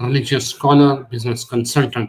religious scholar, business consultant.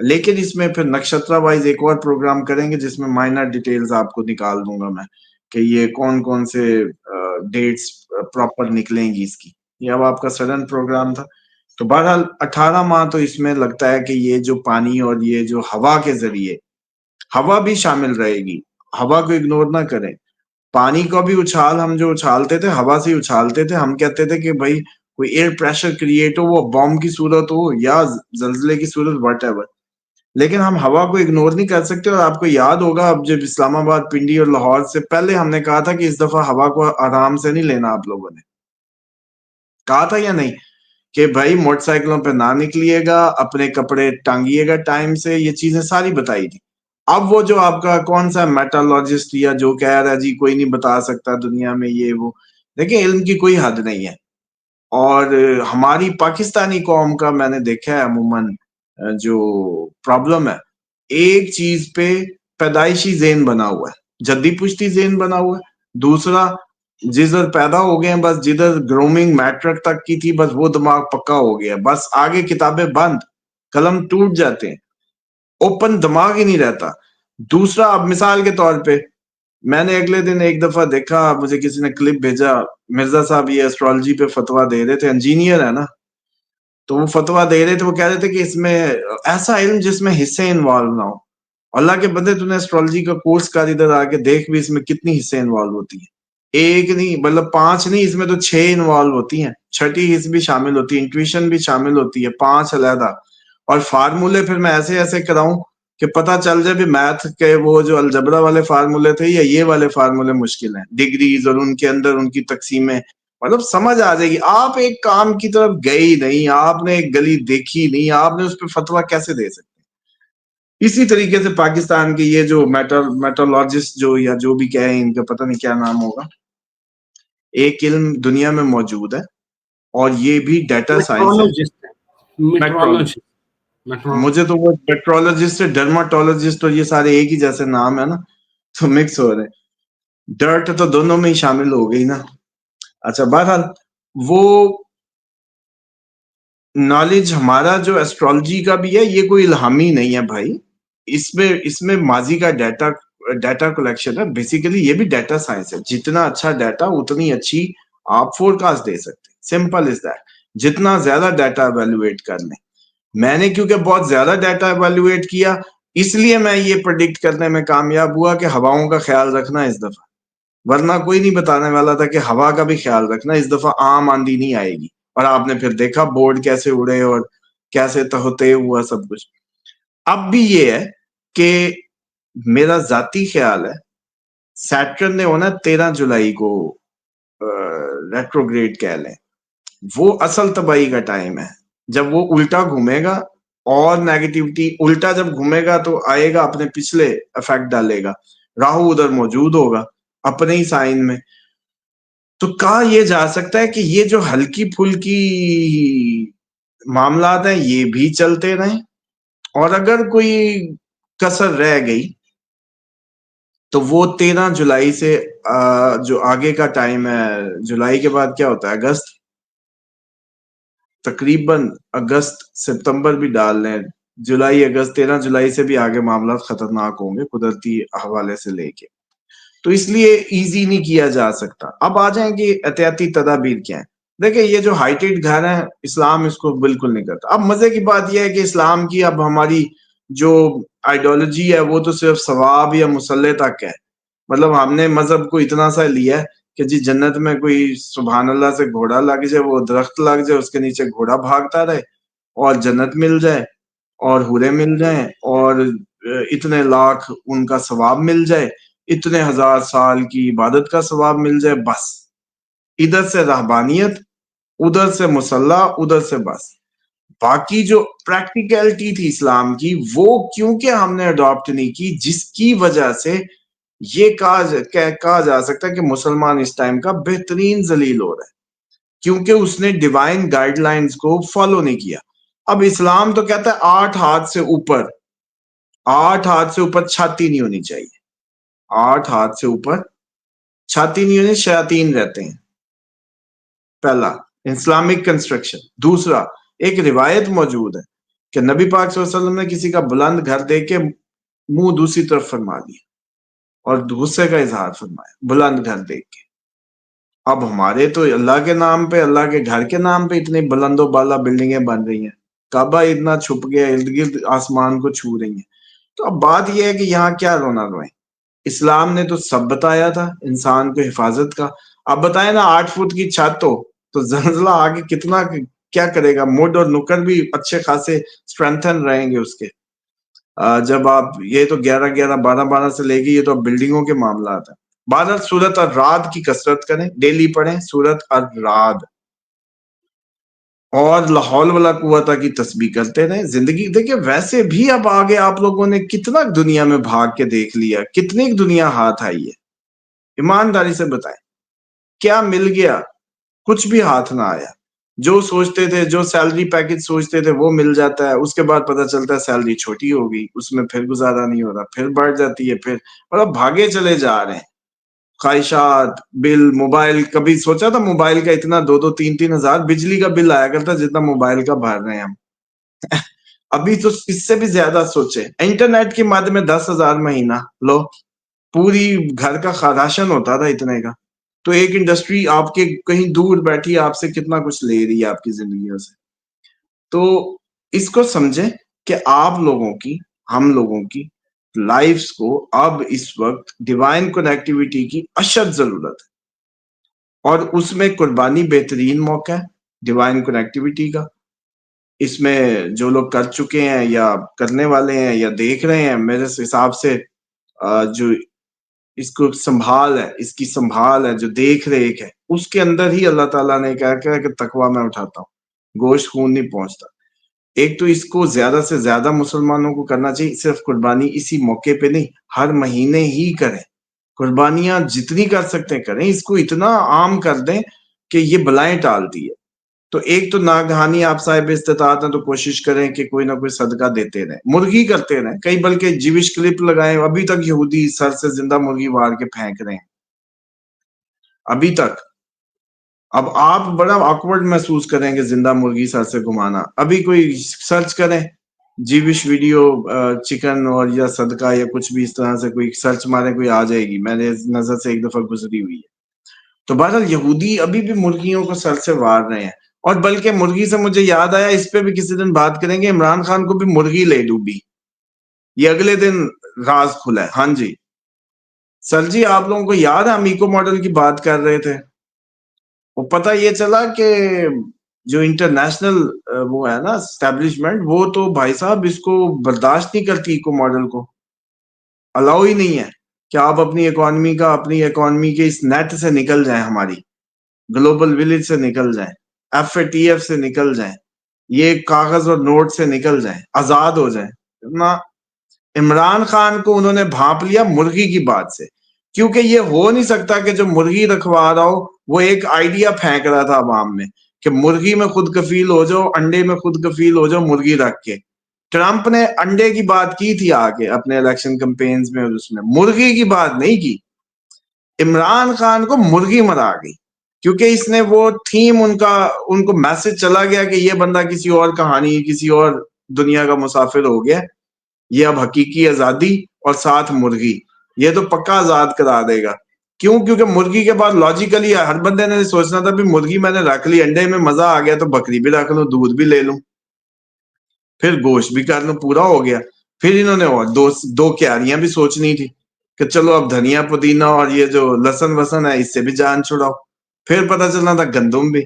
لیکن اس میں پھر نکشترا وائز ایک اور پروگرام کریں گے جس میں مائنر ڈیٹیلز آپ کو نکال دوں گا میں کہ یہ کون کون سے ڈیٹس پراپر نکلیں گی اس کی. یہ اب آپ کا سڈن پروگرام تھا. تو بہرحال 18 ماہ تو اس میں لگتا ہے کہ یہ جو پانی اور یہ جو ہوا کے ذریعے ہوا بھی شامل رہے گی. ہوا کو اگنور نہ کریں. پانی کو بھی اچھال ہم جو اچھالتے تھے ہوا سے اچھالتے تھے. ہم کہتے تھے کہ بھائی کوئی ایئر پریشر کریٹ ہو, وہ بام کی صورت ہو یا زلزلے کی صورت, واٹ ایور, لیکن ہم ہوا کو اگنور نہیں کر سکتے. اور آپ کو یاد ہوگا اب جب اسلام آباد, پنڈی اور لاہور سے پہلے ہم نے کہا تھا کہ اس دفعہ ہوا کو آرام سے نہیں لینا. آپ لوگوں نے کہا تھا یا نہیں کہ بھائی موٹر سائیکلوں پہ نہ نکلیے گا, اپنے کپڑے ٹانگیے گا ٹائم سے, یہ چیزیں ساری بتائی تھی. اب وہ جو آپ کا کون سا میٹالوجسٹ یا جو کہہ رہا ہے جی کوئی نہیں بتا سکتا دنیا میں یہ وہ, دیکھیں علم کی کوئی حد نہیں ہے. اور ہماری پاکستانی قوم کا میں نے دیکھا ہے عموماً جو پرابلم ہے, ایک چیز پہ پیدائشی ذہن بنا ہوا ہے, جدی پشتی ذہن بنا ہوا ہے. دوسرا, جدھر پیدا ہو گئے ہیں بس جدھر گرومنگ میٹرک تک کی تھی بس وہ دماغ پکا ہو گیا, بس آگے کتابیں بند, قلم ٹوٹ جاتے ہیں, اوپن دماغ ہی نہیں رہتا. دوسرا, اب مثال کے طور پہ میں نے اگلے دن ایک دفعہ دیکھا, مجھے کسی نے کلپ بھیجا, مرزا صاحب یہ ایسٹرالوجی پہ فتوا دے رہے تھے, انجینئر ہے نا, تو وہ فتوا دے رہے تھے. وہ کہہ رہے تھے کہ اس میں ایسا علم جس میں حصے انوالو نہ ہو. اللہ کے بندے, تو نے ایسٹرالوجی کا کورس کر, ادھر آ کے دیکھ بھی اس میں کتنی حصے انوالو ہوتی ہیں. ایک نہیں مطلب 5 نہیں, اس میں تو 6 انوالو ہوتی ہیں. چھٹی حص بھی شامل ہوتی ہے, انٹویشن بھی شامل ہوتی ہے, 5 علیحدہ. اور فارمولے پھر میں ایسے ایسے کراؤں کہ پتہ چل جائے بھی میتھ کے وہ جو الجبرا والے فارمولے تھے یا یہ والے فارمولے مشکل ہیں. ڈگریز اور ان کے اندر ان کی تقسیمیں, مطلب سمجھ آ جائے گی. آپ ایک کام کی طرف گئے ہی نہیں, آپ نے ایک گلی دیکھی نہیں, آپ نے اس پہ فتوا کیسے دے سکتے. اسی طریقے سے پاکستان کے یہ جو میٹالوجسٹ جو یا جو بھی کہیں, ان کا پتہ نہیں کیا نام ہوگا, ایک علم دنیا میں موجود ہے اور یہ بھی ڈیٹا سائنس ہے. میٹرولوجسٹ ہے, میٹرولوجسٹ, میٹرولوجسٹ. مجھے تو وہ میٹرولوجسٹ, ڈرماٹولوجسٹ اور یہ سارے ایک ہی جیسے نام ہے نا, تو مکس ہو رہے. ڈرٹ تو دونوں میں ہی شامل ہو گئی نا. اچھا, بہرحال وہ نالج ہمارا جو ایسٹرالوجی کا بھی ہے, یہ کوئی الہامی نہیں ہے بھائی. اس میں ماضی کا ڈیٹا کلیکشن ہے. بیسیکلی یہ بھی ڈیٹا سائنس ہے. جتنا اچھا ڈیٹا اتنی اچھی آپ فور کاسٹ دے سکتے. Simple is that. جتنا زیادہ ڈیٹا ایویلویٹ کر لیں. میں نے کیونکہ بہت زیادہ ڈیٹا ایویلویٹ کیا, اس لیے میں یہ پریڈکٹ کرنے میں کامیاب ہوا کہ ہواؤں کا خیال رکھنا اس دفعہ. ورنہ کوئی نہیں بتانے والا تھا کہ ہوا کا بھی خیال رکھنا, اس دفعہ عام آندھی نہیں آئے گی. اور آپ نے پھر دیکھا بورڈ کیسے اڑے اور کیسے تہتے ہوا سب کچھ. اب بھی یہ ہے کہ میرا ذاتی خیال ہے سیٹرن نے ہونا 13 جولائی کو ریٹروگریڈ کہہ لیں, وہ اصل تباہی کا ٹائم ہے جب وہ الٹا گھومے گا. اور نیگیٹیوٹی الٹا جب گھومے گا تو آئے گا, اپنے پچھلے افیکٹ ڈالے گا. راہو ادھر موجود ہوگا اپنے ہی سائن میں. تو کہا یہ جا سکتا ہے کہ یہ جو ہلکی پھلکی معاملات ہیں یہ بھی چلتے رہیں, اور اگر کوئی کسر رہ گئی تو وہ 13 جولائی سے جو آگے کا ٹائم ہے, جولائی کے بعد کیا ہوتا ہے, اگست, تقریباً اگست ستمبر بھی ڈال لیں, جولائی اگست, 13 جولائی سے بھی آگے معاملات خطرناک ہوں گے قدرتی حوالے سے لے کے. تو اس لیے ایزی نہیں کیا جا سکتا. اب آ جائیں کہ احتیاطی تدابیر کیا ہیں. دیکھیں یہ جو ہائیٹیڈ گھر ہیں, اسلام اس کو بالکل نہیں کرتا. اب مزے کی بات یہ ہے کہ اسلام کی اب ہماری جو آئیڈیالوجی ہے وہ تو صرف ثواب یا مسلح تک ہے. مطلب ہم نے مذہب کو اتنا سا لیا ہے کہ جی جنت میں کوئی سبحان اللہ سے گھوڑا لگ جائے, وہ درخت لگ جائے, اس کے نیچے گھوڑا بھاگتا رہے, اور جنت مل جائے, اور حوریں مل جائیں, اور اتنے لاکھ ان کا ثواب مل جائے, اتنے 1000 سال کی عبادت کا ثواب مل جائے. بس ادھر سے رہبانیت, ادھر سے مسلح, ادھر سے بس. باقی جو پریکٹیکلٹی تھی اسلام کی وہ کیونکہ ہم نے اڈاپٹ نہیں کی, جس کی وجہ سے یہ کہا جا سکتا ہے کہ مسلمان اس ٹائم کا بہترین ذلیل ہو رہا ہے, کیونکہ اس نے ڈیوائن گائیڈ لائنز کو فالو نہیں کیا. اب اسلام تو کہتا ہے 8 ہاتھ سے اوپر, 8 ہاتھ سے اوپر چھاتی نہیں ہونی چاہیے. 8 ہاتھ سے اوپر چھاتی نہیں ہونی, شیاطین رہتے ہیں. پہلا اسلامک کنسٹرکشن. دوسرا ایک روایت موجود ہے کہ نبی پاک صلی اللہ علیہ وسلم نے کسی کا بلند گھر دیکھ کے منہ دوسری طرف فرما دیا اور غصے کا اظہار فرمایا بلند گھر دیکھ کے. اب ہمارے تو اللہ کے نام پہ، اللہ کے گھر کے نام پہ اتنی بلند و بالا بلڈنگیں بن رہی ہیں، کعبہ اتنا چھپ گیا، ارد گرد آسمان کو چھو رہی ہیں. تو اب بات یہ ہے کہ یہاں کیا رونا روئیں. اسلام نے تو سب بتایا تھا انسان کو حفاظت کا. اب بتائیں نا 8 فٹ کی چھت ہو تو زلزلہ آگے کتنا کیا کرے گا. مڈ اور نکڑ بھی اچھے خاصے اسٹرینتھن رہیں گے اس کے. جب آپ یہ تو 11 12 سے لے کے یہ تو بلڈنگوں کے معاملات ہیں. بہرحال سورت الرعد کی کثرت کریں، ڈیلی پڑھیں سورت الرعد، اور لا حول ولا قوت کی تسبیح کرتے رہیں. زندگی دیکھیں ویسے بھی اب آگے آپ لوگوں نے کتنا دنیا میں بھاگ کے دیکھ لیا، کتنی دنیا ہاتھ آئی ہے. ایمانداری سے بتائیں کیا مل گیا؟ کچھ بھی ہاتھ نہ آیا. جو سوچتے تھے، جو سیلری پیکج سوچتے تھے وہ مل جاتا ہے، اس کے بعد پتہ چلتا ہے سیلری چھوٹی ہو گئی، اس میں پھر گزارا نہیں ہو رہا، پھر بڑھ جاتی ہے، پھر اور اب بھاگے چلے جا رہے ہیں. خواہشات، بل، موبائل. کبھی سوچا تھا موبائل کا اتنا 2 3 ہزار بجلی کا بل آیا کرتا جتنا موبائل کا بھر رہے ہیں ہم. ابھی تو اس سے بھی زیادہ سوچے. انٹرنیٹ کی مد میں 10,000 مہینہ لو، پوری گھر کا راشن ہوتا تھا اتنے کا. تو ایک انڈسٹری آپ کے کہیں دور بیٹھی آپ سے کتنا کچھ لے رہی ہے آپ کی زندگیوں سے. تو اس کو سمجھیں کہ آپ لوگوں کی، ہم لوگوں کی لائفز کو اب اس وقت ڈیوائن کنیکٹیوٹی کی اشد ضرورت ہے، اور اس میں قربانی بہترین موقع ہے ڈیوائن کنیکٹیوٹی کا. اس میں جو لوگ کر چکے ہیں یا کرنے والے ہیں یا دیکھ رہے ہیں، میرے حساب سے جو اس کو سنبھال ہے، اس کی سنبھال ہے، جو دیکھ ریکھ ہے، اس کے اندر ہی اللہ تعالیٰ نے کہا کہ تقویٰ میں اٹھاتا ہوں، گوشت خون نہیں پہنچتا. ایک تو اس کو زیادہ سے زیادہ مسلمانوں کو کرنا چاہیے. صرف قربانی اسی موقع پہ نہیں، ہر مہینے ہی کریں. قربانیاں جتنی کر سکتے ہیں کریں. اس کو اتنا عام کر دیں کہ یہ بلائیں ٹالتی ہے. تو ایک تو ناگہانی آپ صاحب استطاعت ہیں تو کوشش کریں کہ کوئی نہ کوئی صدقہ دیتے رہیں، مرغی کرتے رہیں. کئی بلکہ جیوش کلپ لگائیں، ابھی تک یہودی سر سے زندہ مرغی وار کے پھینک رہے ہیں ابھی تک. اب آپ بڑا آکورڈ محسوس کریں گے زندہ مرغی سر سے گھمانا. ابھی کوئی سرچ کریں جیوش ویڈیو چکن اور یا صدقہ یا کچھ بھی اس طرح سے، کوئی سرچ مارے کوئی آ جائے گی، میرے نظر سے ایک دفعہ گزری ہوئی ہے. تو بہرحال یہودی ابھی بھی مرغیوں کو سر سے وار رہے ہیں. اور بلکہ مرغی سے مجھے یاد آیا، اس پہ بھی کسی دن بات کریں گے، عمران خان کو بھی مرغی لے ڈوبی، یہ اگلے دن راز کھلا ہے. ہاں جی سر جی، آپ لوگوں کو یاد ہے ہم ایکو ماڈل کی بات کر رہے تھے، وہ پتہ یہ چلا کہ جو انٹرنیشنل وہ ہے نا اسٹیبلشمنٹ، وہ تو بھائی صاحب اس کو برداشت نہیں کرتی، ایکو ماڈل کو الاؤ ہی نہیں ہے کہ آپ اپنی اکانومی کے اس نیٹ سے نکل جائیں، ہماری گلوبل ولیج سے نکل جائیں، FATF سے نکل جائیں، یہ کاغذ اور نوٹ سے نکل جائیں، آزاد ہو جائیں. نہ، عمران خان کو انہوں نے بھانپ لیا مرغی کی بات سے، کیونکہ یہ ہو نہیں سکتا کہ جو مرغی رکھوا رہا ہو وہ ایک آئیڈیا پھینک رہا تھا عوام میں کہ مرغی میں خود کفیل ہو جاؤ، انڈے میں خود کفیل ہو جاؤ مرغی رکھ کے. ٹرمپ نے انڈے کی بات کی تھی آگے اپنے الیکشن کمپینز میں، اور اس میں مرغی کی بات نہیں کی. عمران خان کو مرغی مرا گئی کیونکہ اس نے وہ تھیم ان کو میسج چلا گیا کہ یہ بندہ کسی اور کہانی، کسی اور دنیا کا مسافر ہو گیا، یہ اب حقیقی آزادی اور ساتھ مرغی، یہ تو پکا آزاد کرا دے گا. کیوں؟ کیونکہ مرغی کے بعد لاجیکلی ہر بندے نے سوچنا تھا بھی مرغی میں نے رکھ لی، انڈے میں مزہ آ گیا تو بکری بھی رکھ لوں، دودھ بھی لے لوں، پھر گوشت بھی کر لوں، پورا ہو گیا. پھر انہوں نے اور دو کیاریاں بھی سوچنی تھی کہ چلو اب دھنیا پودینہ اور یہ جو لہسن وسن ہے اس سے بھی جان چھڑاؤ. پھر پتہ چلنا تھا گندم بھی.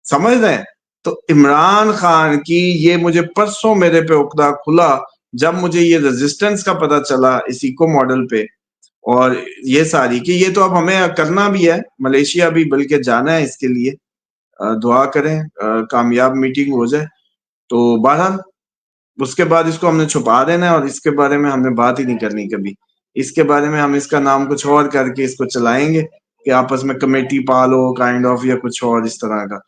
سمجھ رہے ہیں؟ تو عمران خان کی یہ مجھے پرسوں میرے پہ عقدہ کھلا جب مجھے یہ ریزسٹنس کا پتہ چلا اس ایکو ماڈل پہ، اور یہ ساری کہ یہ تو اب ہمیں کرنا بھی ہے، ملیشیا بھی بلکہ جانا ہے اس کے لیے. دعا کریں کامیاب میٹنگ ہو جائے. تو بہرحال اس کے بعد اس کو ہم نے چھپا دینا ہے، اور اس کے بارے میں ہم نے بات ہی نہیں کرنی کبھی. اس کے بارے میں ہم اس کا نام کچھ اور کر کے اس کو چلائیں گے کہ آپس میں کمیٹی پالو کائنڈ آف، یا کچھ اور اس طرح کا.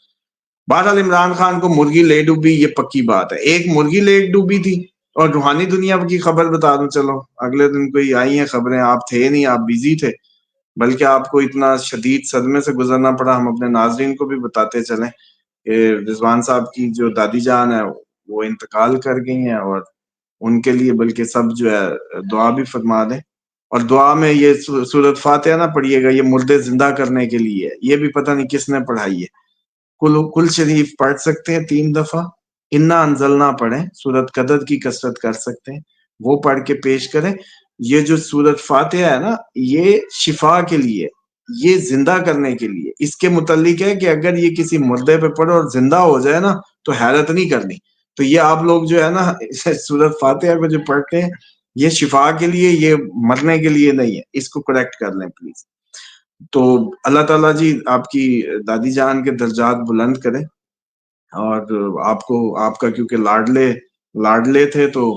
بہرحال عمران خان کو مرغی لے ڈوبی، یہ پکی بات ہے. ایک مرغی لے ڈوبی تھی. اور روحانی دنیا کی خبر بتا دوں، چلو اگلے دن کوئی آئی ہیں خبریں، آپ تھے نہیں، آپ بیزی تھے، بلکہ آپ کو اتنا شدید صدمے سے گزرنا پڑا. ہم اپنے ناظرین کو بھی بتاتے چلیں کہ رضوان صاحب کی جو دادی جان ہے وہ انتقال کر گئی ہیں، اور ان کے لیے بلکہ سب جو ہے دعا بھی فرما دیں، اور دعا میں یہ سورۃ فاتحہ نہ پڑھیے گا، یہ مردے زندہ کرنے کے لیے ہے، یہ بھی پتہ نہیں کس نے پڑھائی ہے۔ کل شریف پڑھ سکتے ہیں 3 دفعہ، انا انزلنا پڑھیں، سورۃ قدر کی کثرت کر سکتے ہیں، وہ پڑھ کے پیش کریں۔ یہ جو سورۃ فاتحہ ہے نا، یہ شفا کے لیے، یہ زندہ کرنے کے لیے، اس کے متعلق ہے کہ اگر یہ کسی مردے پہ پڑھو اور زندہ ہو جائے نا تو حیرت نہیں کرنی۔ تو یہ آپ لوگ جو ہے نا سورۃ فاتحہ کو جو پڑھتے ہیں، یہ شفا کے لیے، یہ مرنے کے لیے نہیں ہے، اس کو کریکٹ کر لیں پلیز۔ تو اللہ تعالیٰ جی آپ کی دادی جان کے درجات بلند کرے، اور آپ کا کیونکہ لاڈلے تھے، تو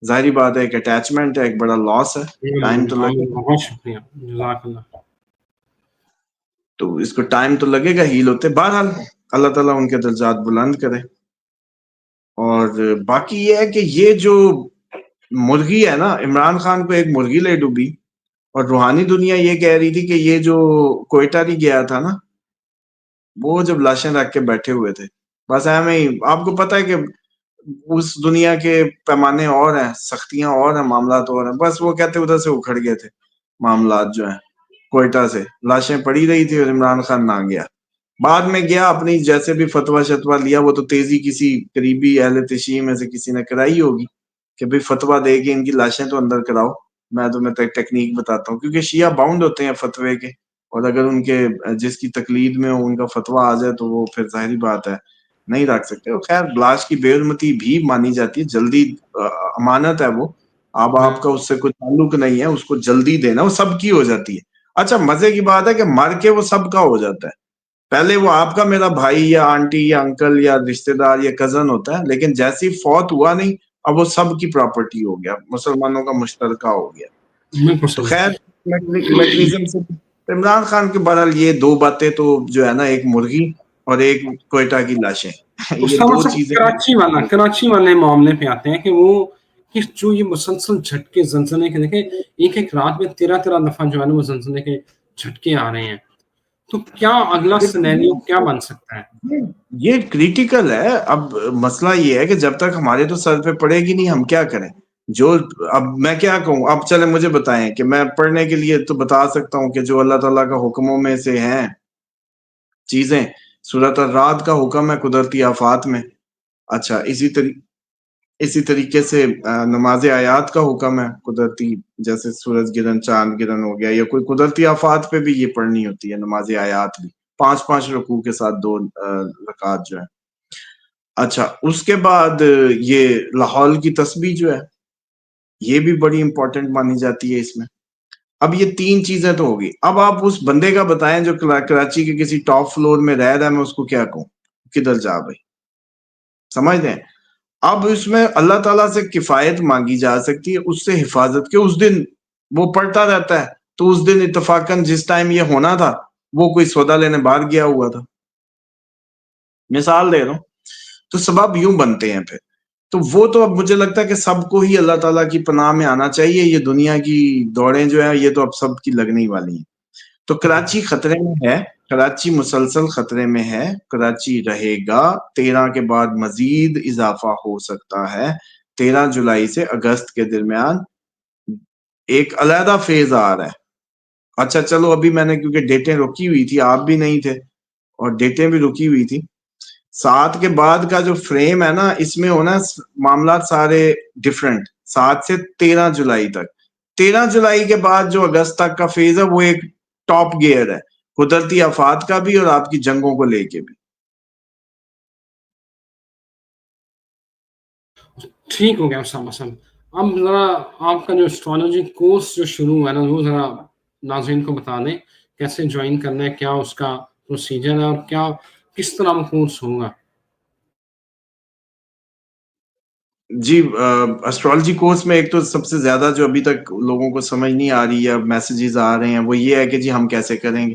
ظاہری بات ہے ایک اٹیچمنٹ ہے، ایک بڑا لاس ہے، ٹائم تو لگے گا، بہت شکریہ، جزاک اللہ۔ تو اس کو ٹائم تو لگے گا ہیل ہوتے۔ بہرحال اللہ تعالیٰ ان کے درجات بلند کرے۔ اور باقی یہ ہے کہ یہ جو مرغی ہے نا، عمران خان کو ایک مرغی لے ڈوبی، اور روحانی دنیا یہ کہہ رہی تھی کہ یہ جو کوئٹہ نہیں گیا تھا نا، وہ جب لاشیں رکھ کے بیٹھے ہوئے تھے، بس ایویں ہی آپ کو پتہ ہے کہ اس دنیا کے پیمانے اور ہیں، سختیاں اور ہیں، معاملات اور ہیں، بس وہ کہتے ادھر سے اکھڑ گئے تھے معاملات جو ہیں، کوئٹہ سے لاشیں پڑی رہی تھی اور عمران خان نہ گیا۔ بعد میں گیا، اپنی جیسے بھی فتویٰ شتویٰ لیا، وہ تو تیزی کسی قریبی اہل تشیع میں سے کسی نے کرائی ہوگی کہ بھئی فتویٰ دے کے ان کی لاشیں تو اندر کراؤ، میں تمہیں ٹیکنیک بتاتا ہوں، کیونکہ شیعہ باؤنڈ ہوتے ہیں فتوے کے، اور اگر ان کے جس کی تقلید میں ان کا فتویٰ آ جائے تو وہ پھر ظاہری بات ہے نہیں رکھ سکتے۔ اور خیر لاش کی بے حرمتی بھی مانی جاتی ہے، جلدی امانت ہے وہ، اب آپ کا اس سے کوئی تعلق نہیں ہے، اس کو جلدی دینا وہ سب کی ہو جاتی ہے۔ اچھا مزے کی بات ہے کہ مر کے وہ سب کا ہو جاتا ہے، پہلے وہ آپ کا میرا بھائی یا آنٹی یا انکل یا رشتہ دار یا کزن ہوتا ہے، لیکن جیسی فوت ہوا نہیں، اب وہ سب کی پراپرٹی ہو گیا، مسلمانوں کا مشترکہ ہو گیا۔ بالکل تو صحیح۔ خیر میکنیزم سے عمران خان کے بہرحال یہ 2 باتیں تو جو ہے نا، ایک مرغی اور ایک کوئٹہ کی لاشیں، یہ اسامہ 2 صاحب چیزیں۔ کراچی والے معاملے پہ آتے ہیں کہ وہ کہ جو یہ مسلسل جھٹکے زلزلے کے، دیکھیں ایک رات میں 13 دفعہ جو ہے نا وہ زلزلے کے جھٹکے آ رہے ہیں، تو کیا اگلا سینیریو کیا بن سکتا ہے؟ یہ کریٹیکل ہے۔ اب مسئلہ یہ ہے کہ جب تک ہمارے تو سر پہ پڑے گی نہیں، ہم کیا کریں؟ جو اب میں کیا کہوں، اب چلے مجھے بتائیں کہ میں پڑھنے کے لیے تو بتا سکتا ہوں کہ جو اللہ تعالیٰ کا حکموں میں سے ہیں چیزیں، سورۃ الرعد کا حکم ہے قدرتی آفات میں، اچھا اسی طریقے سے نماز آیات کا حکم ہے قدرتی، جیسے سورج گرہن، چاند گرہن ہو گیا، یا کوئی قدرتی آفات پہ بھی یہ پڑھنی ہوتی ہے نماز آیات بھی، 5 رکوع کے ساتھ 2 رکعات جو ہے۔ اچھا اس کے بعد یہ لاحول کی تسبیح جو ہے، یہ بھی بڑی امپورٹنٹ مانی جاتی ہے اس میں۔ اب یہ 3 چیزیں تو ہوگی، اب آپ اس بندے کا بتائیں جو کراچی کے کسی ٹاپ فلور میں رہ رہا ہے، میں اس کو کیا کہوں، کدھر جا بھائی، سمجھ دیں؟ اب اس میں اللہ تعالیٰ سے کفایت مانگی جا سکتی ہے، اس سے حفاظت کے، اس دن وہ پڑھتا رہتا ہے تو اس دن اتفاقاً جس ٹائم یہ ہونا تھا وہ کوئی سودا لینے باہر گیا ہوا تھا، مثال دے رہا ہوں، تو سبب یوں بنتے ہیں پھر۔ تو وہ تو اب مجھے لگتا ہے کہ سب کو ہی اللہ تعالیٰ کی پناہ میں آنا چاہیے، یہ دنیا کی دوڑیں جو ہیں یہ تو اب سب کی لگنے ہی والی ہیں۔ تو کراچی خطرے میں ہے، کراچی مسلسل خطرے میں ہے، کراچی رہے گا، 13 کے بعد مزید اضافہ ہو سکتا ہے، 13 جولائی سے اگست کے درمیان ایک علیحدہ فیز آ رہا ہے۔ اچھا چلو ابھی میں نے کیونکہ ڈیٹیں رکی ہوئی تھی، آپ بھی نہیں تھے اور ڈیٹیں بھی رکی ہوئی تھی، 7 کے بعد کا جو فریم ہے نا، اس میں ہونا معاملات سارے ڈیفرنٹ، 7 سے 13 جولائی تک، 13 جولائی کے بعد جو اگست تک کا فیز ہے وہ ایک ٹاپ گیئر ہے، قدرتی آفات کا بھی اور آپ کی جنگوں کو لے کے بھی۔ ٹھیک ہو گیا اسامہ صاحب، اب ذرا آپ کا جو اسٹرالوجی کورس جو شروع ہوا ہے نا، وہ ذرا ناظرین کو بتا دیں کیسے جوائن کرنا ہے، کیا اس کا پروسیجر ہے اور کیا کس طرح وہ کورس ہوگا؟ جی اسٹرالوجی کورس میں ایک تو سب سے زیادہ جو ابھی تک لوگوں کو سمجھ نہیں آ رہی ہے، میسیجز آ رہے ہیں، وہ یہ ہے کہ جی ہم کیسے کریں گے۔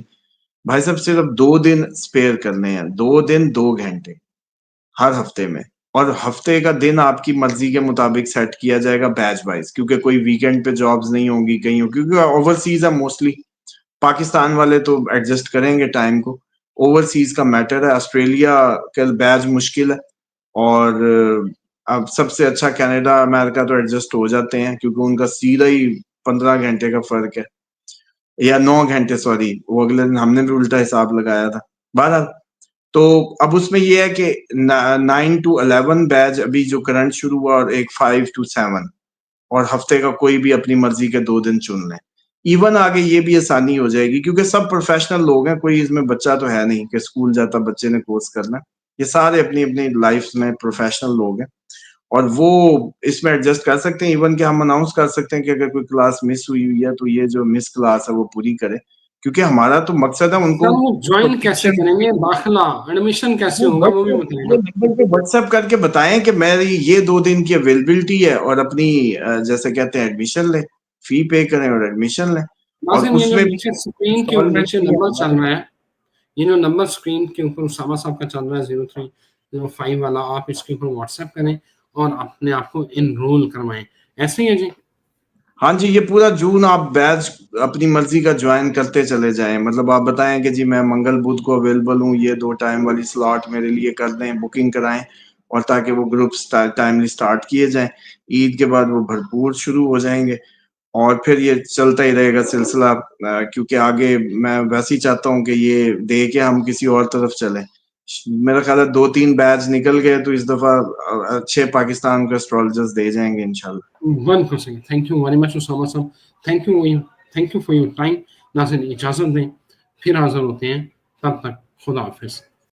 بھائی صاحب صرف 2 دن سپیئر کرنے ہیں، 2 دن 2 گھنٹے ہر ہفتے میں، اور ہفتے کا دن آپ کی مرضی کے مطابق سیٹ کیا جائے گا بیچ وائز، کیونکہ کوئی ویکینڈ پہ جابز نہیں ہوں گی کہیں، کیونکہ اوورسیز ہے موسٹلی، پاکستان والے تو ایڈجسٹ کریں گے ٹائم کو، اوورسیز کا میٹر ہے، آسٹریلیا کا بیچ مشکل ہے، اور اب سب سے اچھا کینیڈا امریکہ تو ایڈجسٹ ہو جاتے ہیں کیونکہ ان کا سیدھا ہی 15 گھنٹے کا فرق ہے یا 9 گھنٹے، سوری وہ اگلے دن ہم نے بھی الٹا حساب لگایا تھا. بہرحال تو اب اس میں یہ ہے کہ 9 to 11 بیچ ابھی جو کرنٹ شروع ہوا اور ایک 5 to 7 اور ہفتے کا کوئی بھی اپنی مرضی کے 2 دن چن لیں. ایون آگے یہ بھی آسانی ہو جائے گی کیونکہ سب پروفیشنل لوگ ہیں، کوئی اس میں بچہ تو ہے نہیں کہ اسکول جاتا بچے نے کورس کرنا. یہ سارے اپنی اپنی لائف میں پروفیشنل لوگ ہیں اور وہ اس میں ایڈجسٹ کر سکتے ہیں. ایون کہ ہم اناؤنس کر سکتے ہیں کہ اگر کوئی کلاس مس ہوئی ہوئی ہے تو یہ جو مس کلاس ہے وہ پوری کرے، کیونکہ ہمارا تو مقصد ہے ان کو سر وہ جوائن کیسے کریں گے، داخلہ ایڈمیشن کیسے ہوگا وہ بھی بتائیں گا. واٹس ایپ کر کے بتائیں کہ میری یہ 2 دن کی اویلیبلٹی ہے اور اپنی جیسے کہتے ہیں ایڈمیشن لیں، فی پے کریں اور ایڈمیشن لیں. اور ناظرین، یہ اس جو میں نیچے اسکرین کے نیچے نمبر چل رہا ہے، یہ جو نمبر اسکرین کے اوپر اسامہ صاحب کا چل رہا ہے 0305 والا، آپ اس کے اوپر واٹس ایپ کریں اور اپنے آپ کو انرول کروائیں. ایسے ہی ہے جی؟ ہاں جی، یہ پورا جون آپ بیچ اپنی مرضی کا جوائن کرتے چلے جائیں. مطلب آپ بتائیں کہ جی میں منگل بدھ کو اویلیبل ہوں، یہ 2 ٹائم والی سلاٹ میرے لیے کر دیں، بکنگ کرائیں اور تاکہ وہ گروپس ٹائملی سٹارٹ کیے جائیں. عید کے بعد وہ بھرپور شروع ہو جائیں گے اور پھر یہ چلتا ہی رہے گا سلسلہ، کیونکہ آگے میں ویسے ہی چاہتا ہوں کہ یہ دے کے ہم کسی اور طرف چلیں. میرا خیال ہے 2-3 بیچ نکل گئے تو اس دفعہ اچھے پاکستان کو اسٹرالوجرز دے جائیں گے انشاءاللہ. 1%. Thank you very much Usama sahab, thank you for your time. ناظرین اجازت دیں، پھر حاضر ہوتے ہیں، تب تک خدا حافظ.